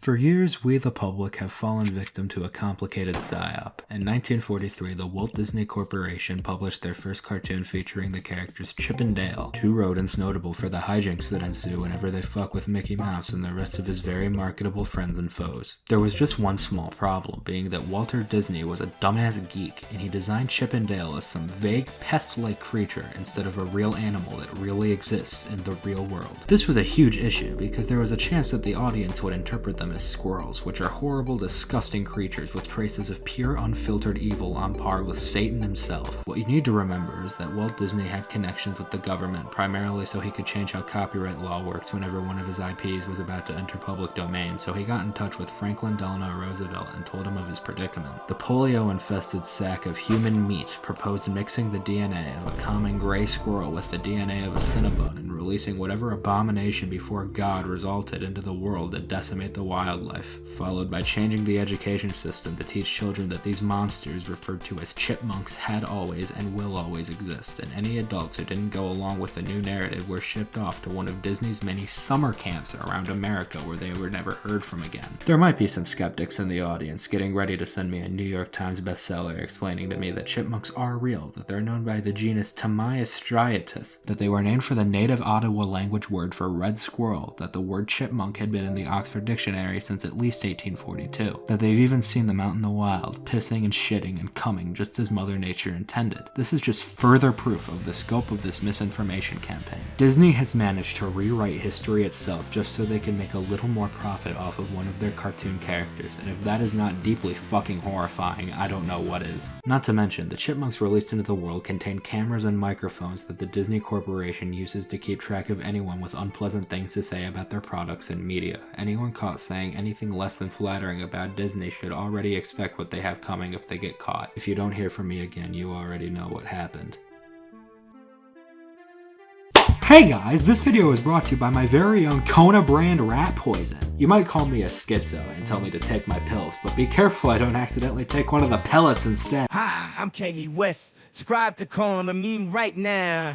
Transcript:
For years, we the public have fallen victim to a complicated psyop. In 1943, the Walt Disney Corporation published their first cartoon featuring the characters Chip and Dale, two rodents notable for the hijinks that ensue whenever they fuck with Mickey Mouse and the rest of his very marketable friends and foes. There was just one small problem, being that Walter Disney was a dumbass geek, and he designed Chip and Dale as some vague, pest-like creature instead of a real animal that really exists in the real world. This was a huge issue because there was a chance that the audience would interpret them as squirrels, which are horrible, disgusting creatures with traces of pure, unfiltered evil on par with Satan himself. What you need to remember is that Walt Disney had connections with the government, primarily so he could change how copyright law works whenever one of his IPs was about to enter public domain, so he got in touch with Franklin Delano Roosevelt and told him of his predicament. The polio-infested sack of human meat proposed mixing the DNA of a common gray squirrel with the DNA of a cinnabon and releasing whatever abomination before God resulted into the world to decimate the wildlife, followed by changing the education system to teach children that these monsters referred to as chipmunks had always and will always exist, and any adults who didn't go along with the new narrative were shipped off to one of Disney's many summer camps around America where they were never heard from again. There might be some skeptics in the audience getting ready to send me a New York Times bestseller explaining to me that chipmunks are real, that they're known by the genus Tamias striatus, that they were named for the native Ottawa language word for red squirrel, that the word chipmunk had been in the Oxford Dictionary since at least 1842, that they've even seen them out in the wild, pissing and shitting and coming just as Mother Nature intended. This is just further proof of the scope of this misinformation campaign. Disney has managed to rewrite history itself just so they can make a little more profit off of one of their cartoon characters, and if that is not deeply fucking horrifying, I don't know what is. Not to mention, the chipmunks released into the world contain cameras and microphones that the Disney Corporation uses to keep track of anyone with unpleasant things to say about their products and media. Anyone caught saying anything less than flattering about Disney should already expect what they have coming if they get caught. If you don't hear from me again, you already know what happened. Hey guys, this video is brought to you by my very own Kona brand rat poison. You might call me a schizo and tell me to take my pills, but be careful I don't accidentally take one of the pellets instead. Hi, I'm Kanye West. Subscribe to Kona meme right now.